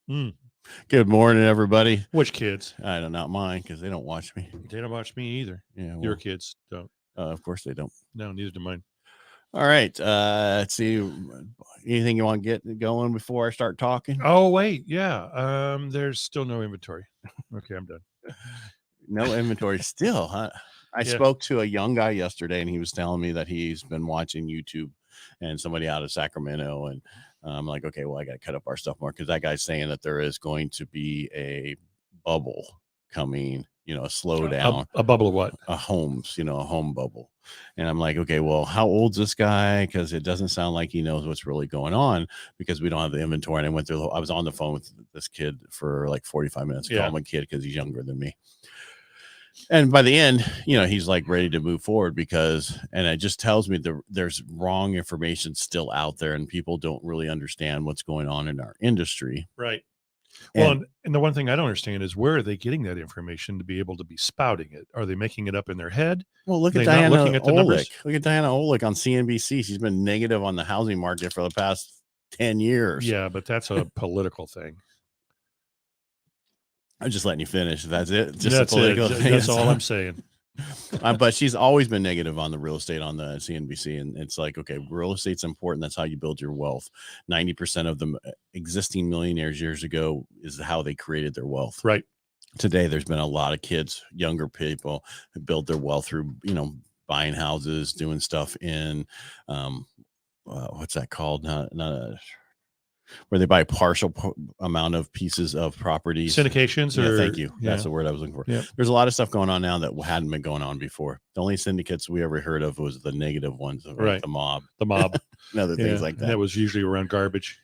Mm. Good morning, everybody. Which kids? I don't not mine because they don't watch me. They don't watch me either. Yeah, well, Your kids don't. of course they don't. No, neither do mine. All right. Let's see. Anything you want to get going before I start talking? Oh, wait. Yeah. There's still no inventory. Okay, I'm done. No inventory still, huh? I Yeah. spoke to a young guy yesterday, and he was telling me that he's been watching YouTube and somebody out of Sacramento. And I'm like, okay, well, I got to cut up our stuff more because that guy's saying that there is going to be a bubble coming, a slowdown. A bubble of what? A homes, a home bubble. And I'm like, okay, well, how old's this guy? Because it doesn't sound like he knows what's really going on because we don't have the inventory. And I was on the phone with this kid for like 45 minutes. I call him a kid because he's younger than me. And by the end, he's like ready to move forward and it just tells me there's wrong information still out there and people don't really understand what's going on in our industry. Right. Well, and the one thing I don't understand is where are they getting that information to be able to be spouting it? Are they making it up in their head? Well, look at Diana Olick. Look at Diana Olick on CNBC. She's been negative on the housing market for the past 10 years. Yeah, but that's a political thing. I'm just letting you finish. That's it. Just that's a political thing. Thing. That's all I'm saying. But she's always been negative on the real estate on the CNBC. And it's like, okay, real estate's important. That's how you build your wealth. 90% of the existing millionaires years ago is how they created their wealth. Right. Today, there's been a lot of kids, younger people who build their wealth through, buying houses, doing stuff in, what's that called? Where they buy a partial amount of pieces of properties. Syndications? Thank you. That's the word I was looking for. Yep. There's a lot of stuff going on now that hadn't been going on before. The only syndicates we ever heard of was the negative ones, right? The mob. And other things like that. And that was usually around garbage.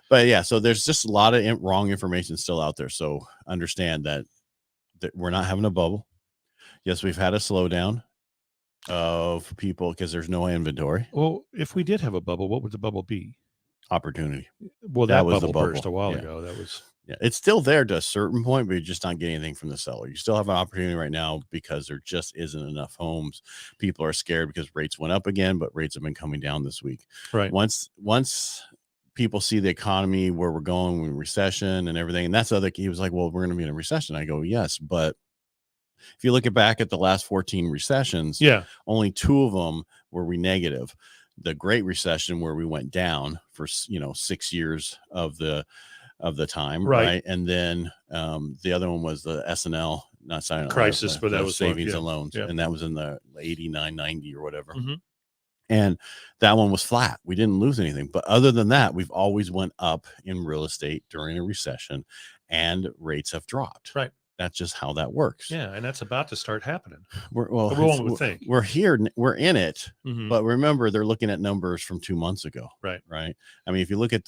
But yeah, so there's just a lot of wrong information still out there. So understand that we're not having a bubble. Yes, we've had a slowdown of people because there's no inventory. Well, if we did have a bubble, what would the bubble be? Opportunity. Well, that was bubble burst a while ago. That was it's still there to a certain point, but you're just not getting anything from the seller. You still have an opportunity right now because there just isn't enough homes. People are scared because rates went up again, but rates have been coming down this week. Right. Once people see the economy where we're going with recession and everything, and that's the other key. He was like, well, we're going to be in a recession. I go, yes, but if you look back at the last 14 recessions, only 2 of them were we negative. The Great Recession, where we went down for 6 years of the time, right? And then the other one was the SNL, not silent crisis, but that was savings and loans, and that was in the 89, 90 or whatever. Mm-hmm. And that one was flat. We didn't lose anything, but other than that, we've always went up in real estate during a recession, and rates have dropped. Right. That's just how that works. Yeah, and that's about to start happening. We're here, we're in it, but remember, they're looking at numbers from 2 months ago. Right. I mean, if you look at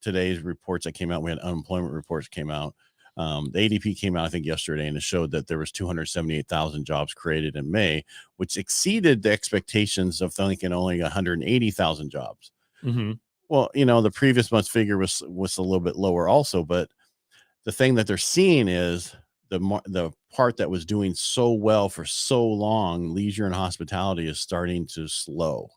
today's reports that came out, we had unemployment reports came out. The ADP came out, I think, yesterday, and it showed that there was 278,000 jobs created in May, which exceeded the expectations of thinking only 180,000 jobs. Mm-hmm. Well, the previous month's figure was a little bit lower also, but the thing that they're seeing is the part that was doing so well for so long, leisure and hospitality, is starting to slow,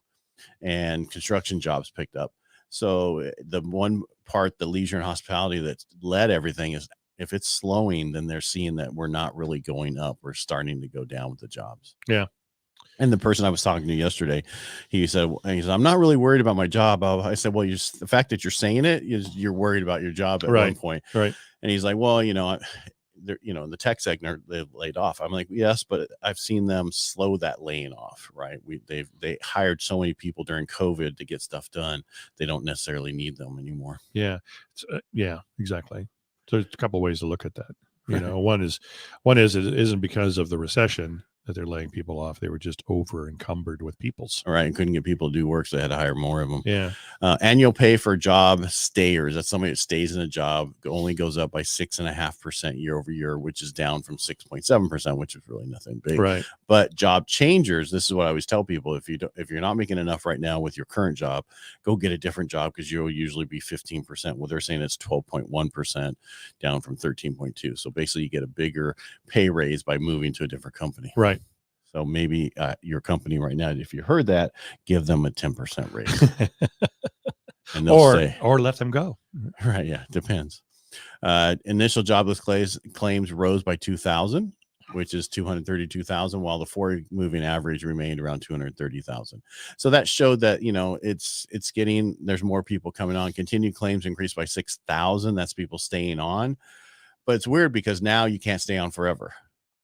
and construction jobs picked up. So the one part, the leisure and hospitality, that led everything, is if it's slowing, then they're seeing that we're not really going up. We're starting to go down with the jobs. Yeah. And the person I was talking to yesterday, he said, I'm not really worried about my job. I said, well, the fact that you're saying it is you're worried about your job at one point. Right. And he's like, well, in the tech sector, they've laid off. I'm like, yes, but I've seen them slow that laying off. Right. They hired so many people during COVID to get stuff done. They don't necessarily need them anymore. Yeah. Yeah, exactly. So there's a couple of ways to look at that. One is it isn't because of the recession that they're laying people off. They were just over encumbered with peoples. All right. And couldn't get people to do work, so they had to hire more of them. Yeah. Annual pay for job stayers, that's somebody that stays in a job, only goes up by 6.5% year over year, which is down from 6.7%, which is really nothing big. Right. But job changers, this is what I always tell people: if you're not making enough right now with your current job, go get a different job, because you'll usually be 15%. Well, they're saying it's 12.1%, down from 13.2. So basically, you get a bigger pay raise by moving to a different company. Right. So maybe your company right now, if you heard that, give them a 10% raise. And or let them go. Right. Yeah. Depends. Initial jobless claims rose by 2,000, which is 232,000, while the 4 moving average remained around 230,000. So that showed that, it's getting, there's more people coming on. Continued claims increased by 6,000. That's people staying on. But it's weird because now you can't stay on forever,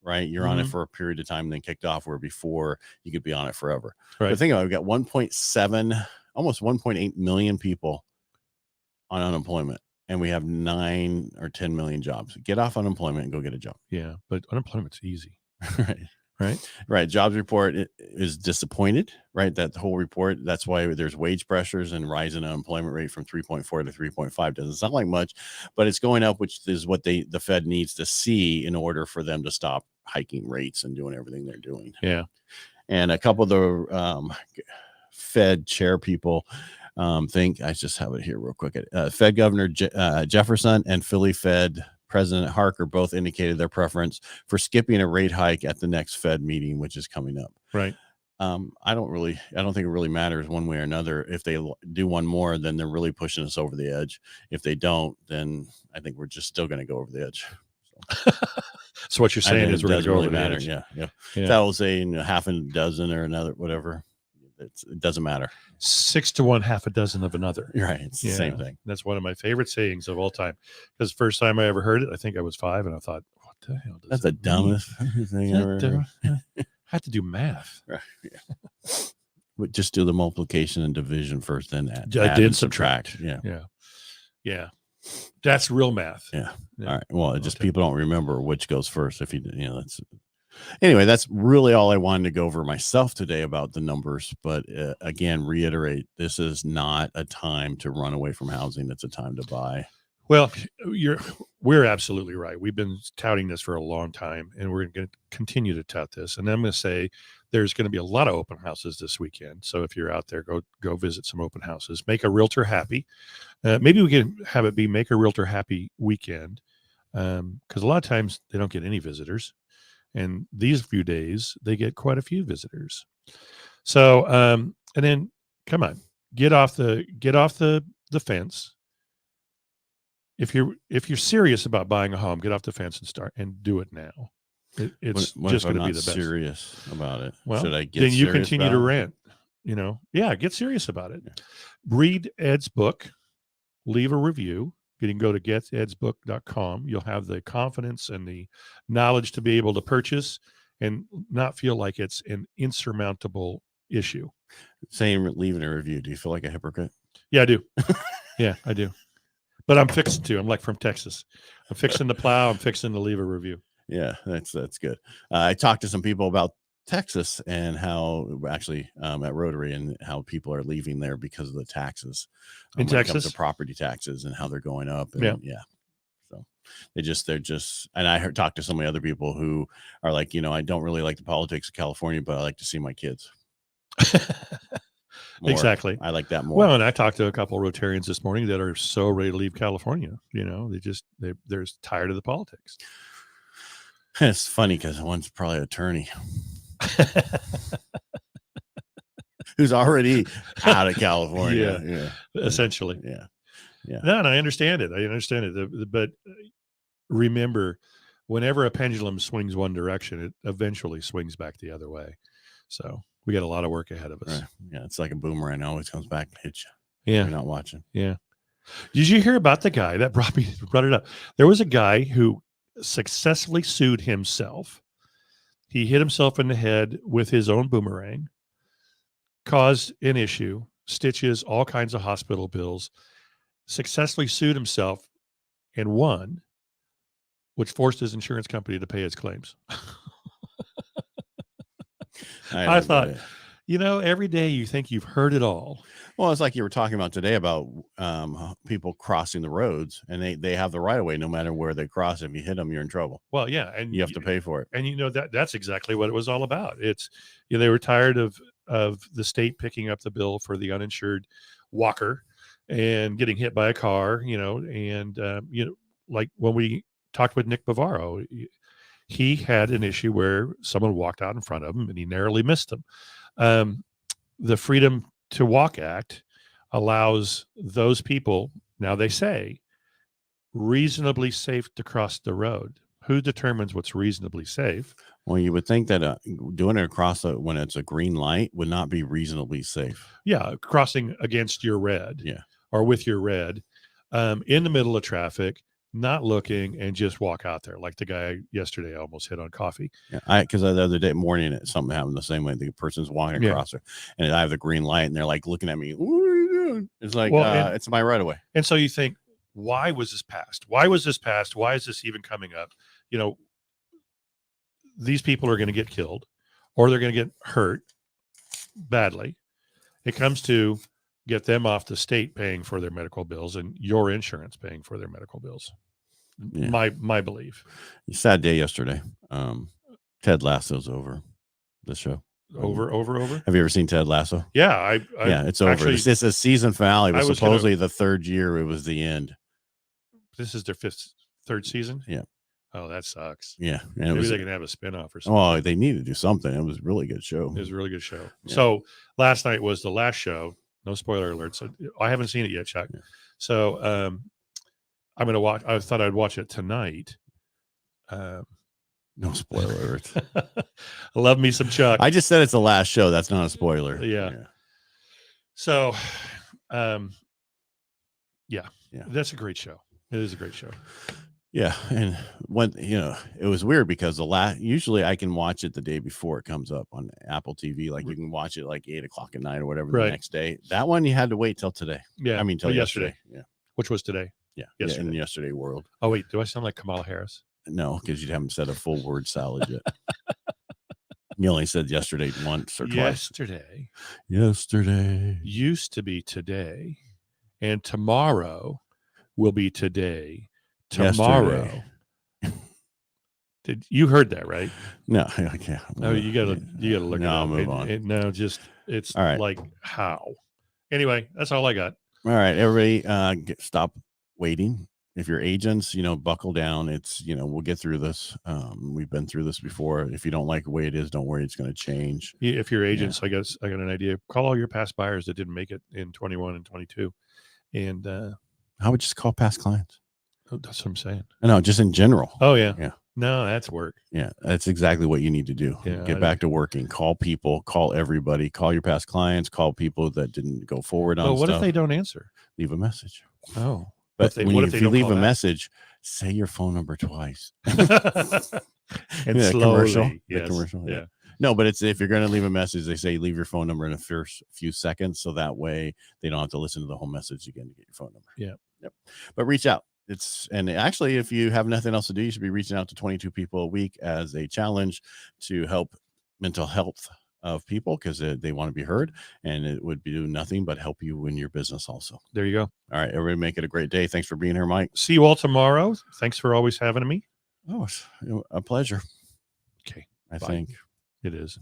right? You're on it for a period of time and then kicked off, where before you could be on it forever. Right. But think about it, we've got 1.7, almost 1.8 million people on unemployment, and we have 9 or 10 million jobs. Get off unemployment and go get a job. Yeah, but unemployment's easy. Right. Right. Jobs report is disappointed, right? That whole report. That's why there's wage pressures and rise in unemployment rate from 3.4 to 3.5. Doesn't sound like much, but it's going up, which is what the Fed needs to see in order for them to stop hiking rates and doing everything they're doing. Yeah. And a couple of the Fed chair people think, I just have it here real quick. Fed Governor Jefferson and Philly Fed President Harker both indicated their preference for skipping a rate hike at the next Fed meeting, which is coming up. Right. I don't think it really matters one way or another. If they do one more, then they're really pushing us over the edge. If they don't, then I think we're just still going to go over the edge. So what you're saying is we're going to go over the edge. Yeah. That will say half a dozen or another, whatever. It doesn't matter. 6 to 1, half a dozen of another. Right. It's the same thing. That's one of my favorite sayings of all time. Because the first time I ever heard it, I think I was 5, and I thought, what the hell does that's the dumbest thing ever. I had to do math. Right. Yeah. But just do the multiplication and division first, then add and subtract. Yeah. That's real math. Yeah. All right. Well, just people don't remember which goes first. If that's. Anyway, that's really all I wanted to go over myself today about the numbers. But again, reiterate, this is not a time to run away from housing. It's a time to buy. Well, we're absolutely right. We've been touting this for a long time, and we're going to continue to tout this. And I'm going to say there's going to be a lot of open houses this weekend. So if you're out there, go visit some open houses. Make a realtor happy. Maybe we can have it be Make a Realtor Happy weekend, because a lot of times they don't get any visitors. And these few days, they get quite a few visitors. So, and then come on, get off the fence. If you're serious about buying a home, get off the fence and start and do it now. It's just going to be the best. Serious about it. Well, should I get? Then you continue to rent. Get serious about it. Yeah. Read Ed's book. Leave a review. You can go to getedsbook.com. You'll have the confidence and the knowledge to be able to purchase and not feel like it's an insurmountable issue. Saying leaving a review. Do you feel like a hypocrite? Yeah, I do. Yeah, I do. But I'm fixing to. I'm like from Texas. I'm fixing to plow. I'm fixing to leave a review. Yeah, that's good. I talked to some people about Texas and how actually at Rotary and how people are leaving there because of the taxes in Texas, the property taxes and how they're going up. And so they're just, and I talked to so many other people who are like, I don't really like the politics of California, but I like to see my kids. Exactly. I like that more. Well, and I talked to a couple of Rotarians this morning that are so ready to leave California. They're tired of the politics. It's funny because one's probably an attorney. Who's already out of California. Essentially. Yeah. No, and I understand it. But remember, whenever a pendulum swings one direction, it eventually swings back the other way. So we got a lot of work ahead of us. Right. Yeah, it's like a boomerang. It always comes back and hits you. Yeah. You're not watching. Yeah. Did you hear about the guy that brought it up? There was a guy who successfully sued himself. He hit himself in the head with his own boomerang, caused an issue, stitches, all kinds of hospital bills, successfully sued himself and won, which forced his insurance company to pay his claims. I thought, every day you think you've heard it all. Well, it's like you were talking about today about people crossing the roads, and they have the right of way no matter where they cross. If you hit them, you're in trouble. Well, yeah, and you have to pay for it. And that's exactly what it was all about. It's they were tired of the state picking up the bill for the uninsured walker and getting hit by a car. Like when we talked with Nick Bavaro, he had an issue where someone walked out in front of him and he narrowly missed them. The Freedom to Walk Act allows those people. Now they say reasonably safe to cross the road. Who determines what's reasonably safe? Well, you would think that doing it across when it's a green light would not be reasonably safe. Yeah, crossing against your red. Yeah. Or with your red, in the middle of traffic, not looking, and just walk out there like the guy yesterday almost hit on coffee. Yeah, because the other day morning something happened the same way. The person's walking across there, and I have the green light, and they're like looking at me. What are you doing? It's like, it's my right of way. And so you think, why was this passed? Why was this passed? Why is this even coming up? You know, these people are going to get killed, or they're going to get hurt badly. It comes to get them off the state paying for their medical bills and your insurance paying for their medical bills. Yeah. My belief. Sad day yesterday. Ted Lasso's over the show. Over. Have you ever seen Ted Lasso? Yeah, it's over. Actually, it's a season finale. It was supposedly the third year. It was the end. This is their third season? Yeah. Oh, that sucks. Yeah. And maybe they can have a spinoff or something. Oh, they need to do something. It was a really good show. It was a really good show. Yeah. So last night was the last show. No spoiler alert. So I haven't seen it yet, Chuck. Yeah. So I'm going to watch. I thought I'd watch it tonight. No spoiler alert. I love me some Chuck. I just said it's the last show. That's not a spoiler. Yeah. So, that's a great show. It is a great show. Yeah, and it was weird because usually I can watch it the day before it comes up on Apple TV. Like you can watch it like 8 o'clock at night or whatever the next day. That one you had to wait till today. Yeah, till yesterday. Yeah, which was today. Yeah, yesterday. In yesterday world. Oh wait, do I sound like Kamala Harris? No, because you haven't said a full word salad yet. You only said yesterday once or twice. Yesterday used to be today, and tomorrow will be today. Tomorrow. Did you heard that right? No, I can't. No, you gotta look it up. Move on. It's all right. Like how? Anyway, that's all I got. All right, everybody, stop waiting. If you're agents, buckle down. It's we'll get through this. We've been through this before. If you don't like the way it is, don't worry, it's going to change. Yeah, if you're agents, I got an idea. Call all your past buyers that didn't make it in 21 and 22, and I would just call past clients. Oh, that's what I'm saying. No, just in general. Oh yeah. No, that's work. Yeah, that's exactly what you need to do. Yeah, get back to working. Call people. Call everybody. Call your past clients. Call people that didn't go forward on. What if they don't answer? Leave a message. Oh, but if you leave a message, say your phone number twice. And slowly. Commercial. Yes. Commercial. Yeah. No, but if you're going to leave a message, they say leave your phone number in the first few seconds, so that way they don't have to listen to the whole message again to get your phone number. Yeah. Yep. But reach out. And actually, if you have nothing else to do, you should be reaching out to 22 people a week as a challenge to help mental health of people, because they want to be heard, and it would do nothing but help you in your business also. There you go. All right, everybody, make it a great day. Thanks for being here, Mike. See you all tomorrow. Thanks for always having me. Oh, it's a pleasure. Okay. I think it is.